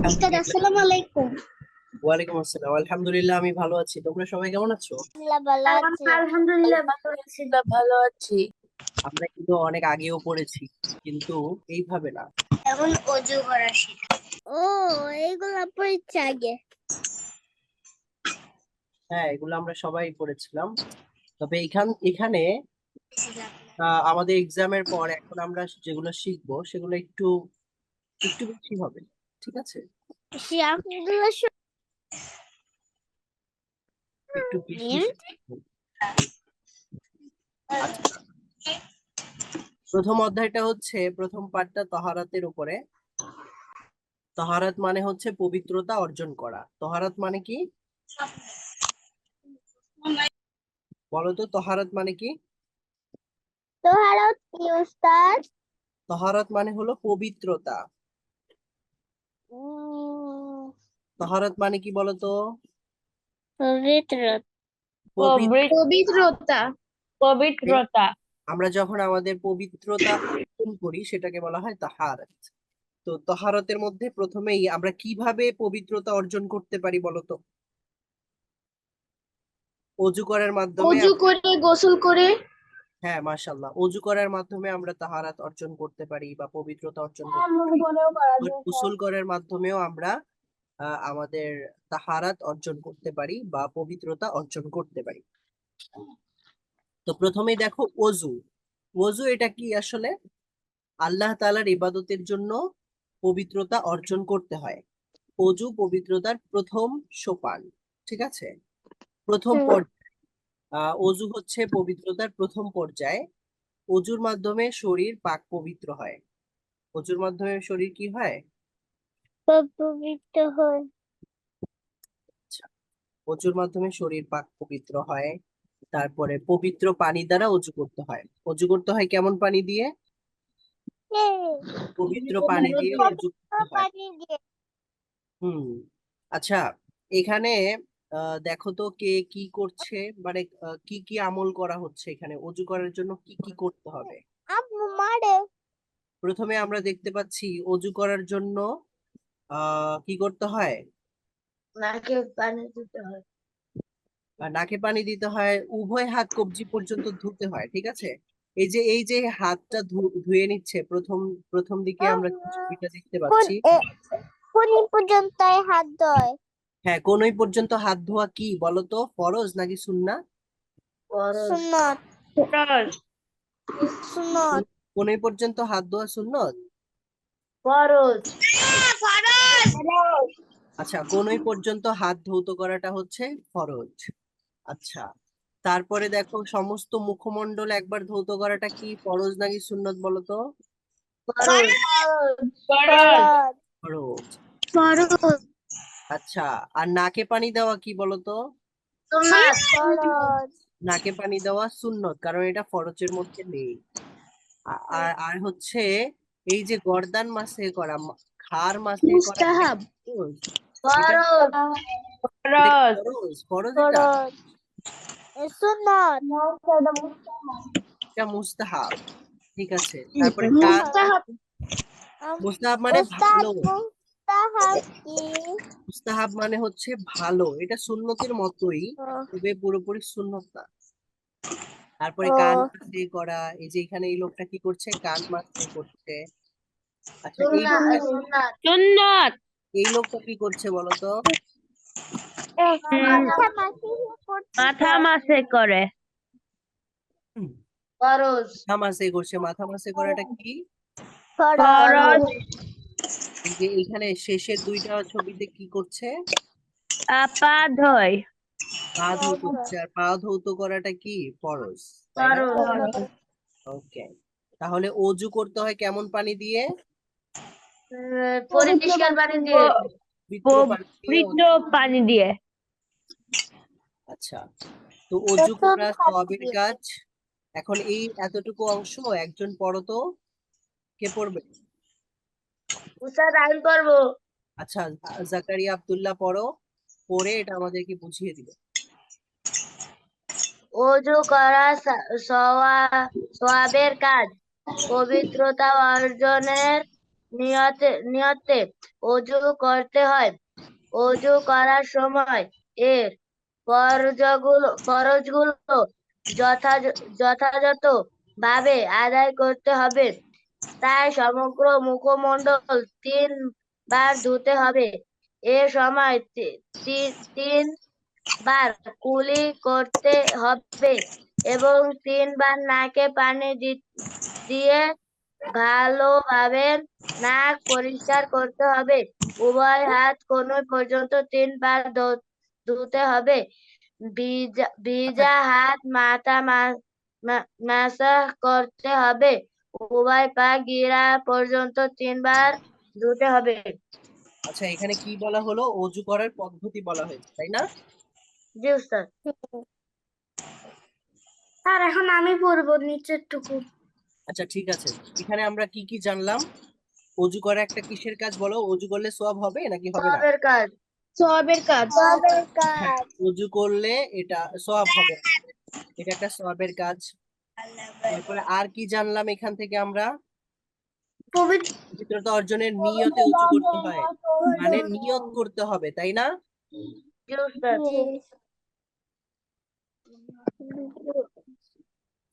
উস্তাদ আলহামদুলিল্লাহ। আসসালামু আলাইকুম। ওয়ালাইকুম আসসালাম। আলহামদুলিল্লাহ, আমি ভালো আছি। তোমরা সবাই কেমন আছো? আলহামদুলিল্লাহ ভালো আছি। আলহামদুলিল্লাহ ভালো আছি। ভালো আছি। আমরা কিন্তু অনেক আগেও পড়েছি, কিন্তু এইভাবে না। এখন অজু করা শিখা। ও এইগুলা পড়েছে আগে। হ্যাঁ, এগুলো আমরা সবাই পড়েছিলাম। তবে এখানে আমাদের এক্সামের পর এখন আমরা যেগুলো শিখবো সেগুলো একটু একটু বেশি হবে। ঠিক আছে, আলহামদুলিল্লাহ একটু বেশি শিখবো। আচ্ছা, প্রথম অধ্যায়টা হচ্ছে, প্রথম পাঠটা তহারাতের উপরে। তহারাত মানে হচ্ছে পবিত্রতা অর্জন করা। তহারাত মানে কি বলো তো? তহারাত মানে কি? তোহারত কি উস্তাদ? তহারাত মানে হলো পবিত্রতা। তহারাত মানে কি বলো তো? পবিত্র পবিত্রতা। পবিত্রতা। আমরা যখন আমাদের পবিত্রতা অর্জন করি সেটাকে বলা হয় তাহারাত। তো তহারাতের মধ্যে প্রথমেই আমরা কিভাবে পবিত্রতা অর্জন করতে পারি বলো তো? অজু করার মাধ্যমে অজু করে গোসল করে। হ্যাঁ, মাশাআল্লাহ, অজু করার মাধ্যমে আমরা তাহারাত অর্জন করতে পারি বা পবিত্রতা অর্জন করতে পারি। আর গোসল করার মাধ্যমেও আমরা আমাদের তাহারাত অর্জন করতে পারি বা পবিত্রতা অর্জন করতে পারি। তো প্রথমেই দেখো অজু। অজু এটা কি আসলে? আল্লাহ তাআলার ইবাদতের জন্য পবিত্রতা অর্জন করতে হয়। অজু পবিত্রতার প্রথম সোপান। ঠিক আছে, প্রথম পর্যায়ে। অজু হচ্ছে পবিত্রতার প্রথম পর্যায়ে। অজুর মাধ্যমে শরীর পাক পবিত্র হয়। অজুর মাধ্যমে শরীর কি হয়? পবিত্র হয়। আচ্ছা, অজুর মাধ্যমে শরীর পাক পবিত্র হয়। তারপরে পবিত্র পানি দ্বারা অজু করতে হয়। অজু করতে হয় কেমন পানি দিয়ে? পবিত্র পানি দিয়ে অজু করতে হয়। পানি দিয়ে। হুম। আচ্ছা, এখানে দেখো তো কে কি করছে, মানে কি কি আমল করা হচ্ছে এখানে। অজু করার জন্য কি কি করতে হবে? আম্মু মারে। প্রথমে আমরা দেখতে পাচ্ছি অজু করার জন্য কি করতে হয়? নাকে পানি দিতে হয়। নাকে পানি দিতে হয়, উভয় হাত কবজি পর্যন্ত ধুতে হয়। ঠিক আছে, এই যে হাতটা ধুয়ে নিচ্ছে প্রথম প্রথম দিকে আমরা যে ছবিটা দেখতে কোন পাচ্ছি। কোন পর্যন্ত হাত ধোয়? হ্যাঁ, কোনই পর্যন্ত হাত ধোয়া কি বলতো? ফরজ নাকি সুন্নাহ? ফরজ। সুন্নত। সুন্নত। কোনই পর্যন্ত হাত ধোয়া সুন্নত। ফরজ। আচ্ছা, কোনই পর্যন্ত হাত ধৌত করাটা হচ্ছে ফরজ। আচ্ছা, তারপরে দেখো সমস্ত মুখমণ্ডল একবার ধৌত করাটা কি ফরজ নাকি সুন্নত বলো তো? ফরজ। ফরজ। ফরজ। ফরজ। আচ্ছা, আর নাকে পানি দেওয়া কি বলতো? সুন্নাত। ফরজ। নাকে পানি দেওয়া সুন্নত, কারণ এটা ফরজের মধ্যে নেই। আর আর হচ্ছে এই যে গর্দান মাসে করা, ঘাড় মাসে করা, এটা মুস্তাহাব। কি ফরজ? এটা ফরজ। এটা কি ফরজ। ফরজ? ফরজ এটা? ফরজ। সুন্নত। এটা মুস্তাহাব। ঠিক আছে, তারপরে কান। মুস্তাহাব। মুস্তাহাব মানে উস্তাদ ভালো। মুস্তাহাব কি? মুস্তাহাব মানে হচ্ছে ভালো, এটা সুন্নতের মতোই, তবে পুরোপুরি সুন্নত না। তারপরে কান ও মাসে করা, এই যে এখানে এই লোকটা কি করছে? কান মাসে করছে। আচ্ছা, সুন্নাত। সুন্নাত। এই লোকটা কি করছে বলতো? মাথা মাসি মাথা করতেছে। মাসে করে। ফরজ। মাথা মাসে করছে। মাথা মাসে করাটা কি? ফরজ। ফরজ। এই যে এখানে শেষের দুইটা ছবিতে কি করছে? পা ধোয়। পা ধৌত করছে। আর পা ধৌত করাটা কি ফরজ, তাই না? ফরজ। ওকে, তাহলে অজু করতে হয় কেমন পানি দিয়ে? পরিষ্কার পানি দিয়ে। পবিত্র পানি দিয়ে পবিত্র অজু। পানি দিয়ে। আচ্ছা, তো অজু প্রথম করা হাত সবের দিয়ে। কাজ। এখন এই এতটুকু অংশ একজন পড়ো তো, কে পড়বে? উস্তাদ আমি করবো। আচ্ছা, জাকারিয়া আব্দুল্লাহ পড়ো, পড়ে এটা আমাদেরকে বুঝিয়ে দিবে। অজু করা সওয়াবের কাজ। পবিত্রতা অর্জনের নিয়তে অজু করতে হয়। অজু করার সময় এর ফরজগুলো যথাযথ ভাবে আদায় করতে হবে। তাই সমগ্র মুখমণ্ডল 3 বার ধুতে হবে। এ সময় 3 বার কুলি করতে হবে এবং 3 বার নাকে পানি দিয়ে ভালোভাবে নাক পরিষ্কার করতে হবে। উভয় হাত কনুই পর্যন্ত 3 বার ধুতে হবে। ভিজা হাত মাথা মাসাজ করতে হবে। উভয় পা গিরা পর্যন্ত 3 বার ধুতে হবে। আচ্ছা, এখানে কি বলা হলো? অজু করার পদ্ধতি বলা হয়েছে, তাই না? জি উস্তাদ। স্যার এখন আমি পড়বো নিচের টুকু। আচ্ছা, ঠিক আছে। এখানে আমরা কি কি জানলাম? অজু করা একটা কিসের কাজ বলো? অজু করলে সওয়াব হবে নাকি হবে না? সবের কাজ। সবের কাজ। সবের হ্যাঁ, কাজ। অজু করলে এটা সওয়াব হবে, এটা একটা সওয়াবের কাজ। তারপরে আর কি জানলাম এখান থেকে আমরা? পবিত্রতা অর্জনের নিয়তে অজু করতে হয়, মানে নিয়ত করতে হবে, তাই না? জি উস্তাদ।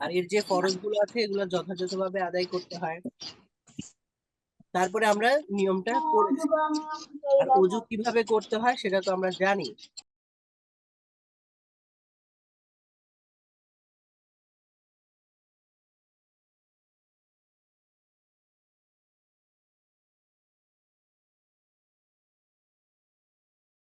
আর এর যে ফরজ গুলো আছে এগুলো যথাযথভাবে আদায় করতে হয়। তারপরে আমরা নিয়মটা পড়েছি। আর অজু কিভাবে করতে হয় সেটা তো আমরা জানি।